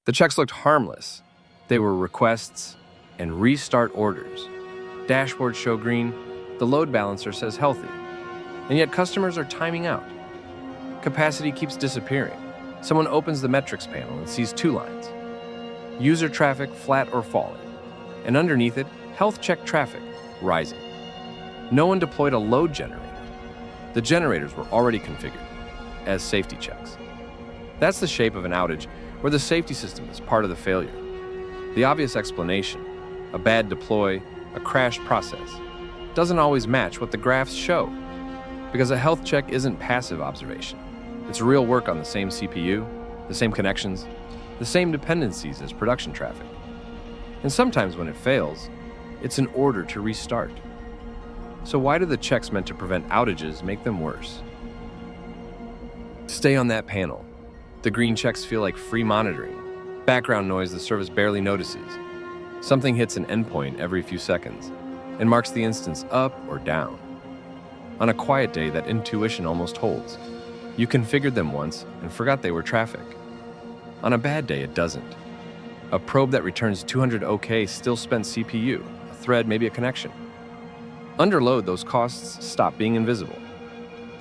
The checks looked harmless. They were requests and restart orders. Dashboards show green, the load balancer says healthy, and yet customers are timing out. Capacity keeps disappearing. Someone opens the metrics panel and sees 2 lines. User traffic flat or falling, and underneath it, health check traffic rising. No one deployed a load generator. The generators were already configured as safety checks. That's the shape of an outage where the safety system is part of the failure. The obvious explanation, a bad deploy, a crashed process, doesn't always match what the graphs show, because a health check isn't passive observation. It's real work on the same CPU, the same connections, the same dependencies as production traffic. And sometimes when it fails, it's an order to restart. So why do the checks meant to prevent outages make them worse? Stay on that panel. The green checks feel like free monitoring, background noise the service barely notices. Something hits an endpoint every few seconds and marks the instance up or down. On a quiet day, that intuition almost holds. You configured them once and forgot they were traffic. On a bad day, it doesn't. A probe that returns 200 OK still spent CPU, a thread, maybe a connection. Under load, those costs stop being invisible.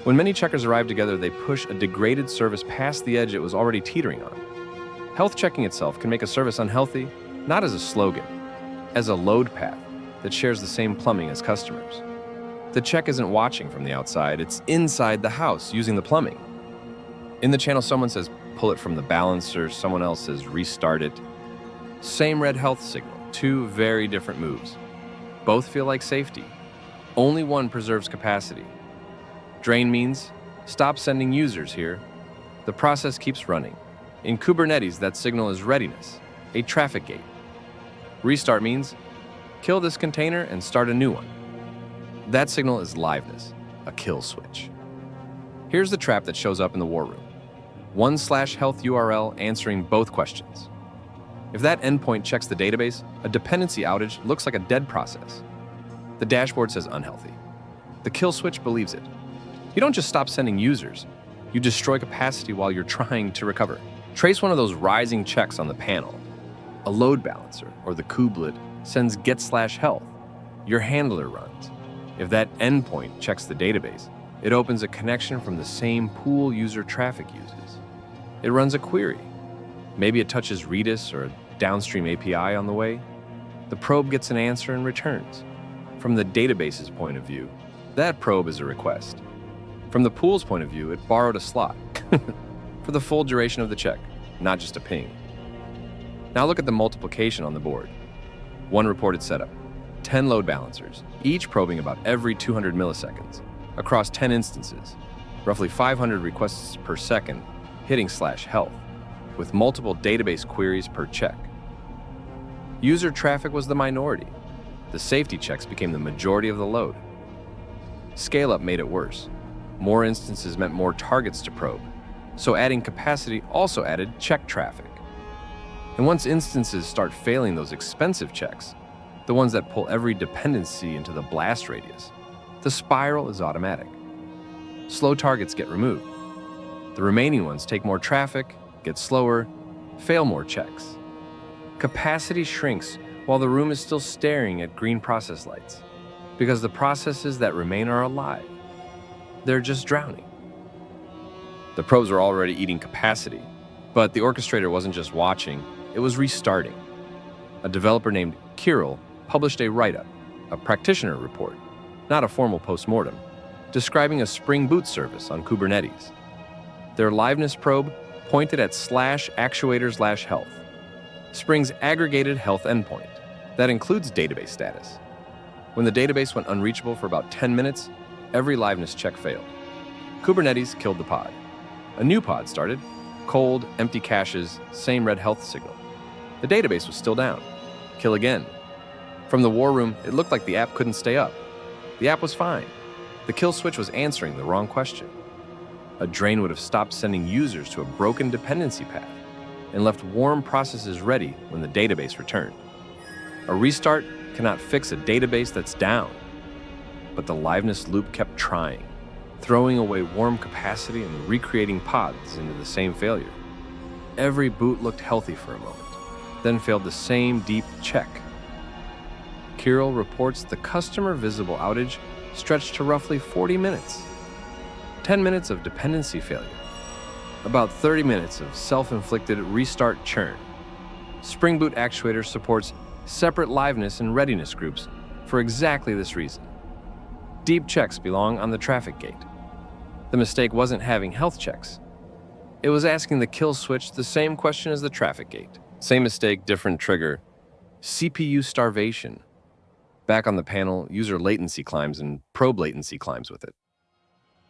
When many checkers arrive together, they push a degraded service past the edge it was already teetering on. Health checking itself can make a service unhealthy, not as a slogan, as a load path that shares the same plumbing as customers. The check isn't watching from the outside, it's inside the house using the plumbing. In the channel, someone says, pull it from the balancer, someone else says, restart it. Same red health signal, 2 very different moves. Both feel like safety. Only one preserves capacity. Drain means, stop sending users here. The process keeps running. In Kubernetes, that signal is readiness, a traffic gate. Restart means, kill this container and start a new one. That signal is liveness, a kill switch. Here's the trap that shows up in the war room. 1/health URL answering both questions. If that endpoint checks the database, a dependency outage looks like a dead process. The dashboard says unhealthy. The kill switch believes it. You don't just stop sending users, you destroy capacity while you're trying to recover. Trace one of those rising checks on the panel. A load balancer or the kubelet sends get/health. Your handler runs. If that endpoint checks the database, it opens a connection from the same pool user traffic uses. It runs a query. Maybe it touches Readiness or a downstream API on the way. The probe gets an answer and returns. From the database's point of view, that probe is a request. From the pool's point of view, it borrowed a slot for the full duration of the check, not just a ping. Now look at the multiplication on the board. 1 reported setup, 10 load balancers, each probing about every 200 milliseconds, across 10 instances, roughly 500 requests per second, hitting /health, with multiple database queries per check. User traffic was the minority. The safety checks became the majority of the load. Scale-up made it worse. More instances meant more targets to probe, so adding capacity also added check traffic. And once instances start failing those expensive checks, the ones that pull every dependency into the blast radius, the spiral is automatic. Slow targets get removed. The remaining ones take more traffic, get slower, fail more checks. Capacity shrinks while the room is still staring at green process lights, because the processes that remain are alive. They're just drowning. The probes were already eating capacity, but the orchestrator wasn't just watching, it was restarting. A developer named Kyryl published a write-up, a practitioner report, not a formal postmortem, describing a Spring Boot service on Kubernetes. Their liveness probe pointed at /actuators/health, Spring's aggregated health endpoint. That includes database status. When the database went unreachable for about 10 minutes, every liveness check failed. Kubernetes killed the pod. A new pod started, cold, empty caches, same red health signal. The database was still down. Kill again. From the war room, it looked like the app couldn't stay up. The app was fine. The kill switch was answering the wrong question. A drain would have stopped sending users to a broken dependency path and left warm processes ready when the database returned. A restart cannot fix a database that's down. But the liveness loop kept trying, throwing away warm capacity and recreating pods into the same failure. Every boot looked healthy for a moment, then failed the same deep check. Kyryl reports the customer visible outage stretched to roughly 40 minutes. 10 minutes of dependency failure. About 30 minutes of self-inflicted restart churn. Spring Boot Actuator supports separate liveness and readiness groups for exactly this reason. Deep checks belong on the traffic gate. The mistake wasn't having health checks. It was asking the kill switch the same question as the traffic gate. Same mistake, different trigger. CPU starvation. Back on the panel, user latency climbs and probe latency climbs with it.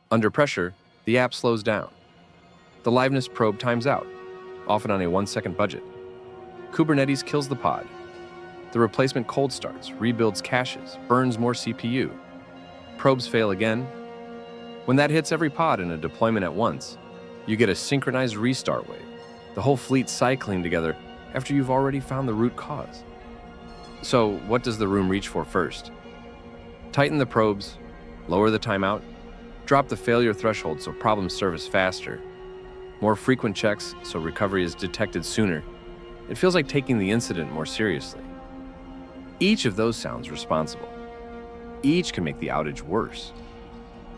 Under pressure, the app slows down. The liveness probe times out, often on a 1-second budget. Kubernetes kills the pod. The replacement cold starts, rebuilds caches, burns more CPU. Probes fail again. When that hits every pod in a deployment at once, you get a synchronized restart wave, the whole fleet cycling together after you've already found the root cause. So what does the room reach for first? Tighten the probes, lower the timeout, drop the failure threshold so problems surface faster, more frequent checks so recovery is detected sooner. It feels like taking the incident more seriously. Each of those sounds responsible. Each can make the outage worse.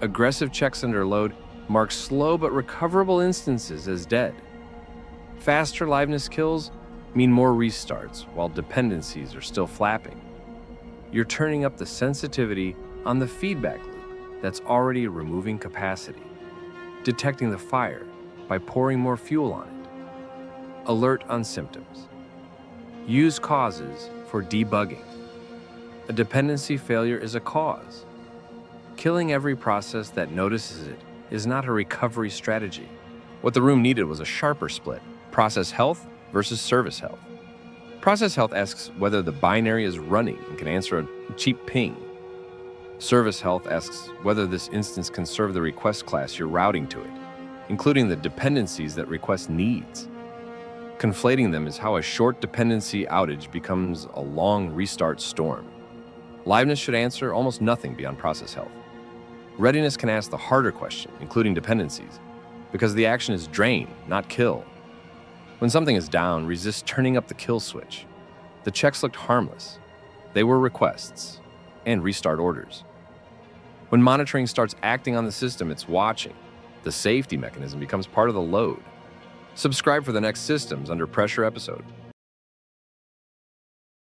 Aggressive checks under load mark slow but recoverable instances as dead. Faster liveness kills mean more restarts while dependencies are still flapping. You're turning up the sensitivity on the feedback loop that's already removing capacity, detecting the fire by pouring more fuel on it. Alert on symptoms. Use causes for debugging. A dependency failure is a cause. Killing every process that notices it is not a recovery strategy. What the room needed was a sharper split: process health versus service health. Process health asks whether the binary is running and can answer a cheap ping. Service health asks whether this instance can serve the request class you're routing to it, including the dependencies that request needs. Conflating them is how a short dependency outage becomes a long restart storm. Liveness should answer almost nothing beyond process health. Readiness can ask the harder question, including dependencies, because the action is drain, not kill. When something is down, resist turning up the kill switch. The checks looked harmless. They were requests and restart orders. When monitoring starts acting on the system it's watching, the safety mechanism becomes part of the load. Subscribe for the next Systems Under Pressure episode.